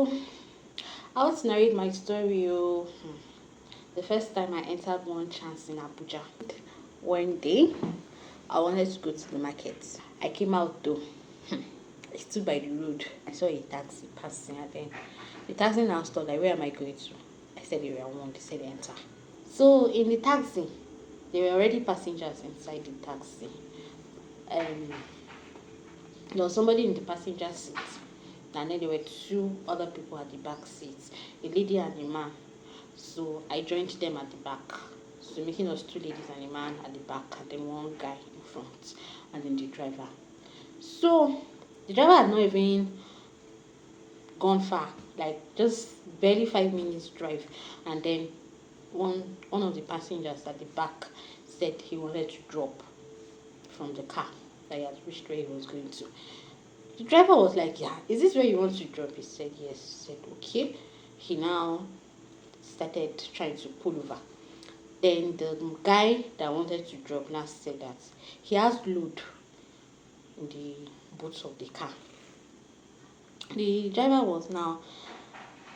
So I want to narrate my story. The first time I entered one chance in Abuja. One day, I wanted to go to the market. I came out though. I stood by the road. I saw a taxi passing, and then the taxi now stopped. Like, where am I going to? I said area 1. They said enter. So in the taxi, there were already passengers inside the taxi. There was somebody in the passenger seat, and then there were 2 other people at the back seat, a lady and a man. So I joined them at the back, so making us 2 ladies and a man at the back, and then 1 guy in front, and then the driver. So the driver had not even gone far, like just barely 5 minutes drive, and then one of the passengers at the back said he wanted to drop from the car, that he had reached where he was going to. The driver was like, yeah, is this where you want to drop? He said yes. He said okay. He now started trying to pull over. Then the guy that wanted to drop now said that he has load in the boot of the car. The driver was now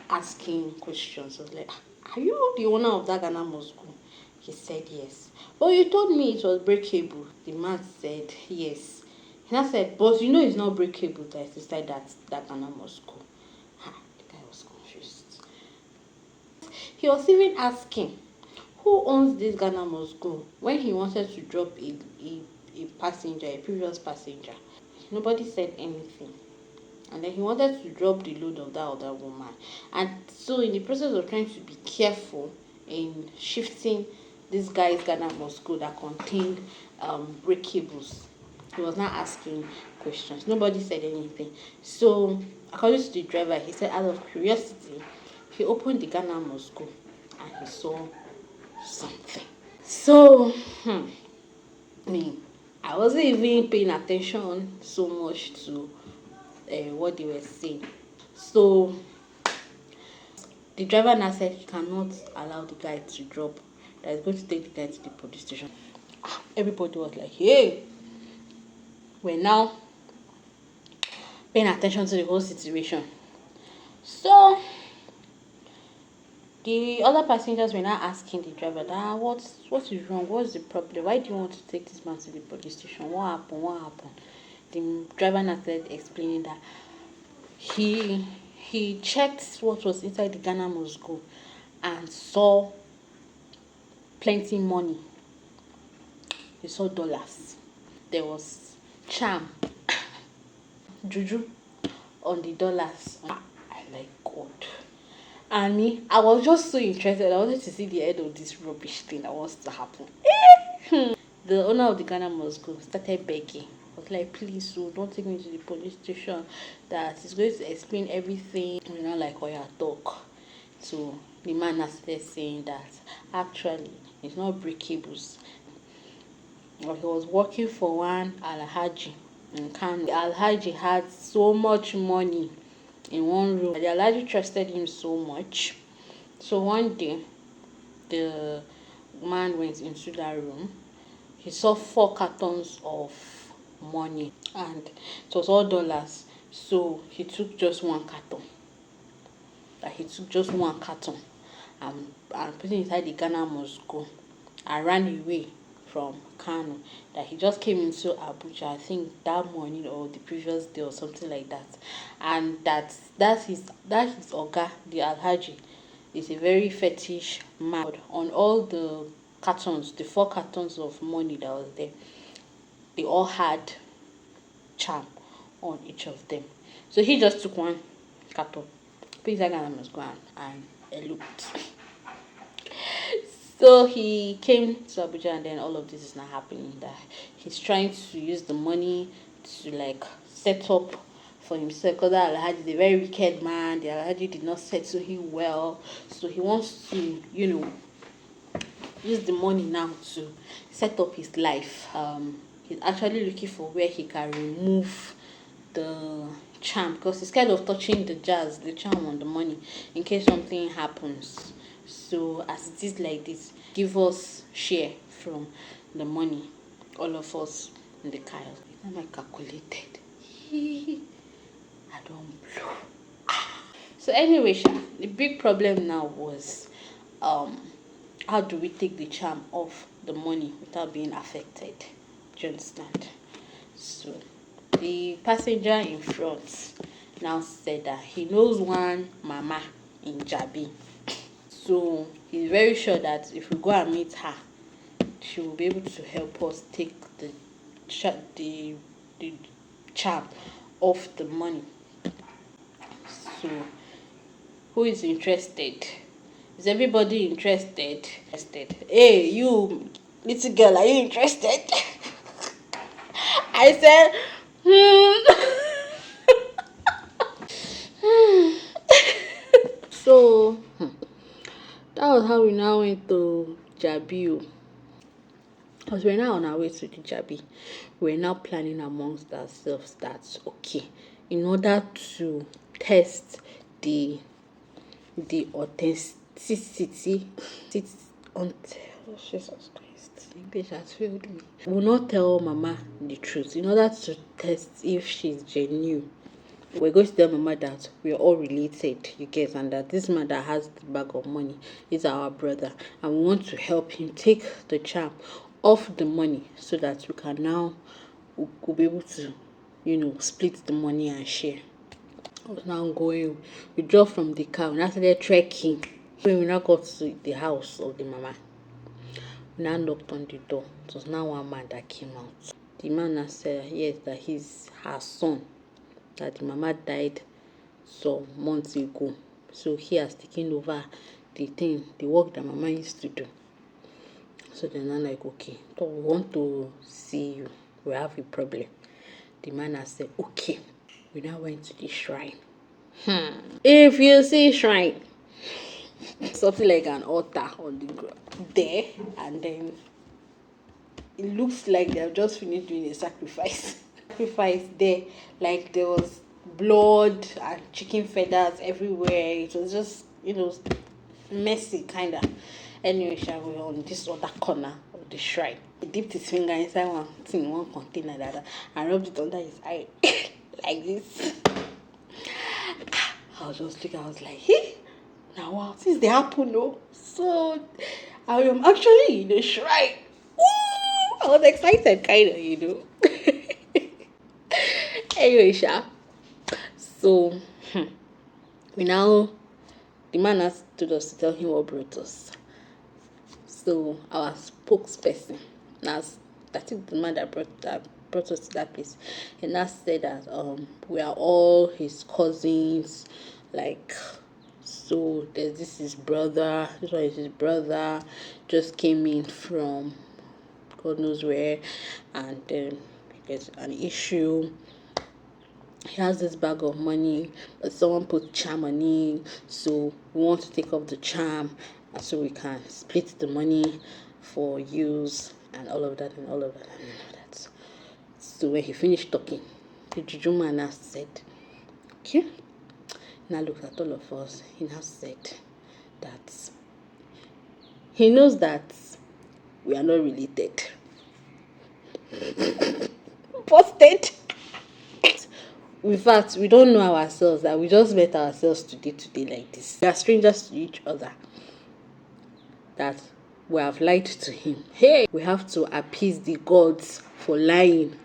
asking questions. I was like, are you the owner of that Ghana must go? He said yes. But you told me it was breakable. The man said yes. He now said, but you know it's not breakable, that it's inside that Ghana must go. The guy was confused. He was even asking, who owns this Ghana must go, when he wanted to drop a passenger, a previous passenger. Nobody said anything. And then he wanted to drop the load of that other woman. And so in the process of trying to be careful in shifting this guy's Ghana must go that contained breakables, he was not asking questions. Nobody said anything. So according to the driver, he said out of curiosity, he opened the Ghana must go and he saw something. So I wasn't even paying attention so much to what they were saying. So the driver now said he cannot allow the guy to drop, that he's going to take the guy to the police station. Everybody was like, hey, we're now paying attention to the whole situation. So the other passengers were now asking the driver that what is wrong, what's the problem, why do you want to take this man to the police station, what happened? The driver now started explaining that he checked what was inside the Ghana must go and saw plenty money. He saw dollars. There was charm, juju on the dollars. I like God. And me, I was just so interested. I wanted to see the end of this rubbish thing that wants to happen. The owner of the Ghana must go started begging. I was like, please, so don't take me to the police station. That he's going to explain everything. You know, like how you talk. So the man has started saying that actually it's not breakables. But he was working for one Alhaji in Kano. The Alhaji had so much money in one room. The Alhaji trusted him so much. So one day, the man went into that room. He saw 4 cartons of money, and it was all dollars. So he took just 1 carton. And put it inside the Ghana must go and ran away from Kano. That he just came into Abuja, I think that morning or the previous day or something like that. And that's his Oga, the Alhaji, is a very fetish man. On all the cartons, the 4 cartons of money that was there, they all had charm on each of them. So he just took 1 carton, put inside Ghana must go and eloped. So he came to Abuja, and then all of this is not happening. That he's trying to use the money to like set up for himself, because that Alhaji is a very wicked man. The Alhaji did not settle him well, so he wants to, use the money now to set up his life. He's actually looking for where he can remove the charm, because he's scared of touching the charm on the money in case something happens. So as it is like this, give us share from the money, all of us in the car. Am I calculated? I don't blow. So anyway, the big problem now was how do we take the charm off the money without being affected? Do you understand? So the passenger in front now said that he knows one mama in Jabi. So he's very sure that if we go and meet her, she will be able to help us take the charm off the money. So who is interested? Is everybody interested? Hey, you little girl, are you interested? I said, So that was how we now went to Jabi. Because we're now on our way to the Jabi, we're now planning amongst ourselves that okay, in order to test the authenticity on Jesus Christ. English has failed me. We will not tell Mama the truth in order to test if she's genuine. We're going to tell Mama that we're all related, you get, and that this man that has the bag of money is our brother, and we want to help him take the charm off the money so that we can now we'll be able to, split the money and share. I was now going, we drove from the car, we now started trekking. When we now got to the house of the mama, we now knocked on the door. It was now one man that came out. The man now said, yes, that he's her son, that the mama died some months ago. So he has taken over the work that mama used to do. So they're now like, okay, so we want to see you. We have a problem. The man has said, okay. We now went to the shrine. If you see shrine, something like an altar on the ground there, and then it looks like they have just finished doing a sacrifice. Sacrifice there, like there was blood and chicken feathers everywhere. It was just, messy kinda. Anyway, we were on this other corner of the shrine. He dipped his finger inside one container like that, and rubbed it under his eye like this. I was just looking, I was like, hey, now wow, since they happen, no. So I am actually in the shrine. Woo! I was excited, kinda. Anyway, so the man has told us to tell him what brought us. So our spokesperson, that is the man that brought us to that place, and that said that we are all his cousins, like, so this his brother, this one is his brother, just came in from God knows where, and then there's an issue. He has this bag of money, but someone put charm on it, so we want to take off the charm so we can split the money for use and all of that. So when he finished talking, the juju man now said, okay, now looked at all of us. He now said that he knows that we are not related. Busted. In fact, we don't know ourselves, that we just met ourselves today like this. We are strangers to each other. That we have lied to him. Hey, we have to appease the gods for lying.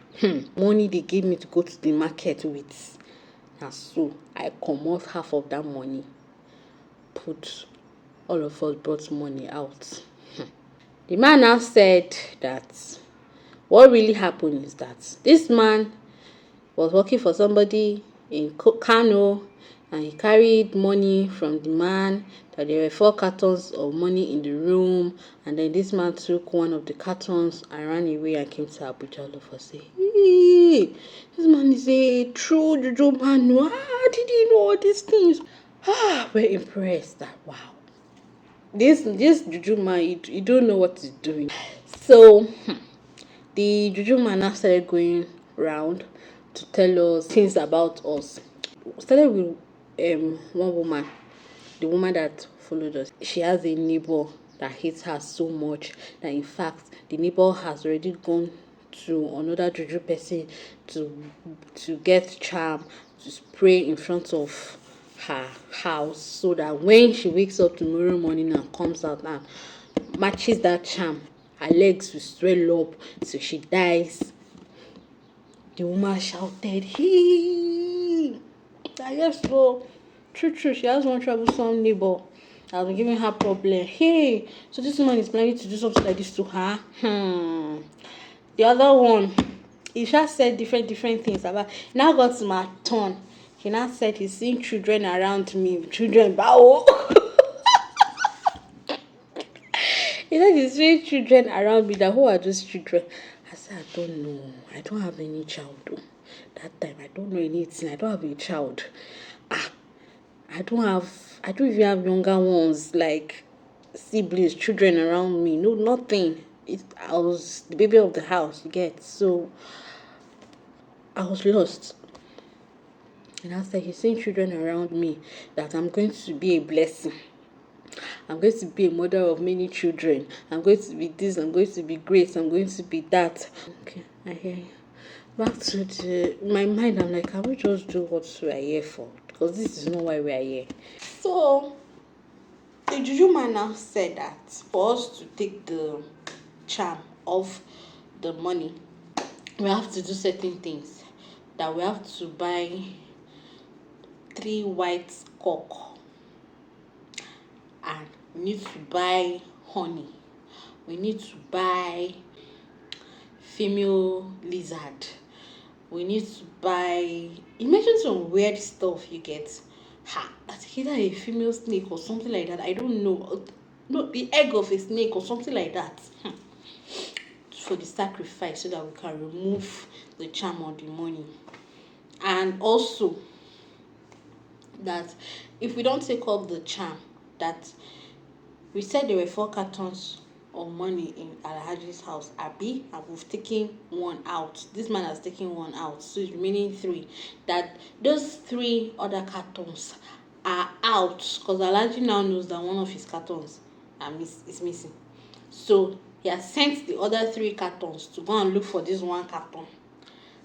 Money they gave me to go to the market with. And so I come off half of that money. Put all of us brought money out. The man now said that what really happened is that this man was working for somebody in Kano, and he carried money from the man, that there were 4 cartons of money in the room, and then this man took one of the cartons and ran away and came to Abuja. All of us say, hey, this man is a true juju man. How did he know all these things? We're impressed that wow, this juju man, you don't know what he's doing. So the juju man now started going round to tell us things about us. Started with one woman, the woman that followed us. She has a neighbor that hates her so much that in fact the neighbor has already gone to another juju person to get charm to spray in front of her house so that when she wakes up tomorrow morning and comes out and matches that charm, her legs will swell up so she dies. The woman shouted, "He!" I guess so. True, she has one troublesome neighbor that was giving her problem. Hey, so this woman is planning to do something like this to her. The other one, he just said different things about. Now got to my turn. He now said he's seeing children around me. Children, bow. He said he's seeing children around me. That who are those children? I said, I don't know. I don't have any child though. That time I don't know anything. I don't have a child. I don't even have younger ones like siblings, children around me. No, nothing. I was the baby of the house, you get. So I was lost. And I said, he's seeing children around me that I'm going to be a blessing. I'm going to be a mother of many children. I'm going to be this, I'm going to be great, I'm going to be that. Okay, I hear you. Back to my mind, I'm like, can we just do what we are here for? Because this is not why we are here. So the juju man now said that for us to take the charm of the money, we have to do certain things. That we have to buy 3 white cock, and we need to buy honey. We need to buy female lizard. We need to buy. You mentioned some weird stuff you get. I think either a female snake or something like that. I don't know. No, the egg of a snake or something like that. For the sacrifice so that we can remove the charm or the money. And also that if we don't take up the charm, that we said there were 4 cartons of money in Alhaji's house, Abi, and we've taken one out. This man has taken one out, so it's remaining 3. That those 3 other cartons are out because Alhaji now knows that one of his cartons is missing. So he has sent the other 3 cartons to go and look for this one carton.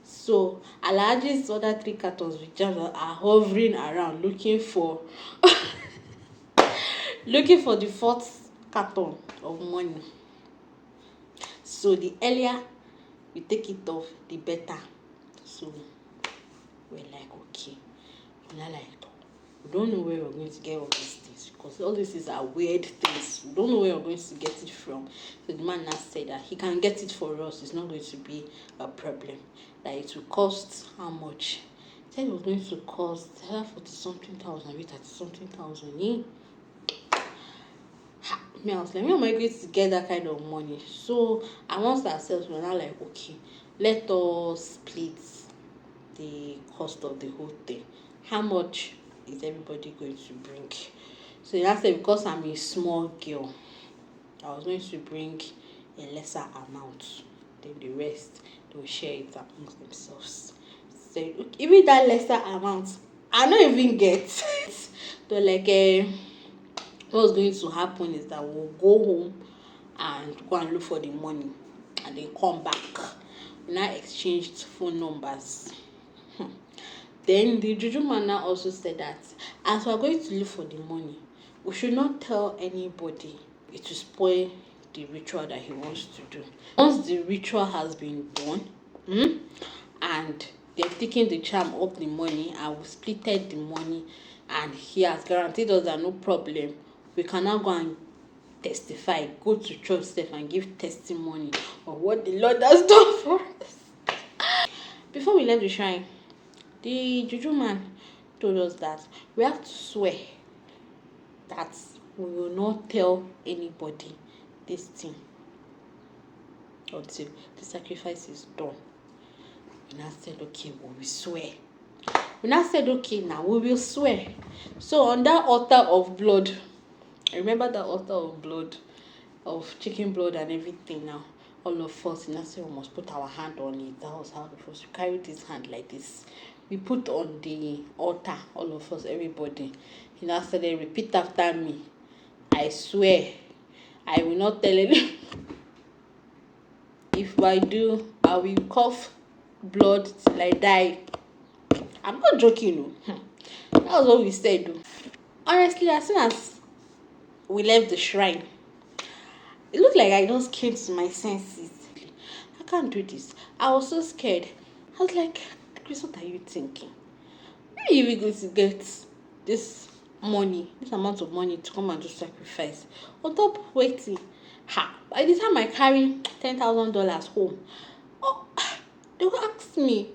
So Alhaji's other 3 cartons are hovering around looking for the 4th carton of money. So the earlier we take it off, the better. So we're like, okay. We're not like, we don't know where we're going to get all these things because all these things are weird things. We don't know where we're going to get it from. So the man now said that he can get it for us. It's not going to be a problem. That it will cost how much? He said it was going to cost 40-something thousand, 30-something thousand. Me, I was like, where am I going to get that kind of money? So amongst ourselves, we're now like, okay, let us split the cost of the whole thing. How much is everybody going to bring? So I said, because I'm a small girl, I was going to bring a lesser amount. Then the rest, they will share it amongst themselves. So even that lesser amount, I don't even get. So like, what's going to happen is that we'll go home and go and look for the money and then come back. We now exchanged phone numbers. Then the juju man now also said that as we're going to look for the money, we should not tell anybody. It will spoil the ritual that he wants to do. Once the ritual has been done, and they've taken the charm of the money and we splitted the money, and he has guaranteed us that no problem, we can now go and testify, go to church self and give testimony of what the Lord has done for us. Before we left the shrine, the juju man told us that we have to swear that we will not tell anybody this thing until the sacrifice is done. We now said, okay, well, we swear. We now said, okay, now we will swear. So on that altar of blood, I remember that altar of blood, of chicken blood and everything now. All of us, now say we must put our hand on it. That was how it was. We carry this hand like this. We put on the altar, all of us, everybody. He now said, repeat after me. I swear, I will not tell anyone. If I do, I will cough blood till I die. I'm not joking. No. That was what we said though. Honestly, as soon as we left the shrine, it looked like I just came to my senses. I can't do this. I was so scared. I was like, Chris, what are you thinking? Where are you going to get this money, this amount of money to come and do sacrifice? On top waiting. Ha! By the time I carry $10,000 home, oh, they will ask me.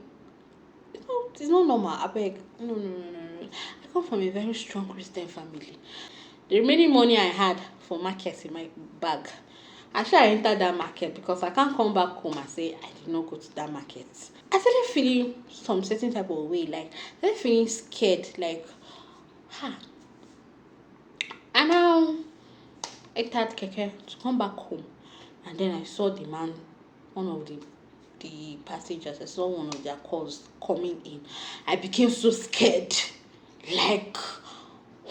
It's not normal. I beg. No, no, no, no, no. I come from a very strong Christian family. The remaining money I had for market in my bag, actually I entered that market because I can't come back home and say I did not go to that market. I started feeling some certain type of way, like I started feeling scared, like, ha. And now I entered keke to come back home, and then I saw the man, one of the passengers. I saw one of their calls coming in. I became so scared, like,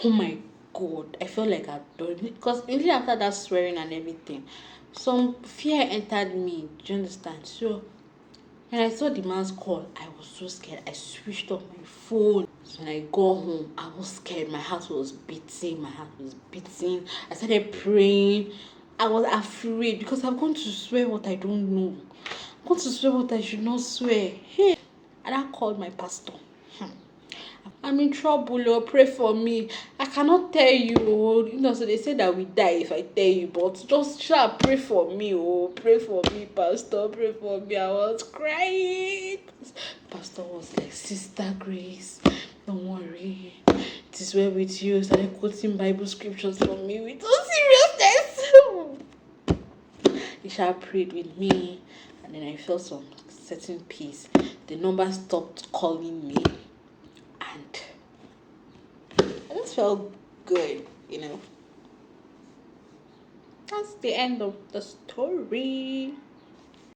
oh my god, I felt like I'd done it because immediately after that swearing and everything, some fear entered me. Do you understand? So when I saw the man's call, I was so scared. I switched off my phone. So when I got home, I was scared. My heart was beating. I started praying. I was afraid because I'm going to swear what I don't know. I'm going to swear what I should not swear. Hey, and I called my pastor. I'm in trouble, oh, pray for me. I cannot tell you, oh. So they say that we die if I tell you, but just pray for me, oh. Pray for me, pastor, pray for me. I was crying. Pastor was like, Sister Grace, don't worry. It is well with you. Started quoting Bible scriptures for me with all seriousness. He prayed with me, and then I felt some certain peace. The number stopped calling me. And I just felt good. That's the end of the story.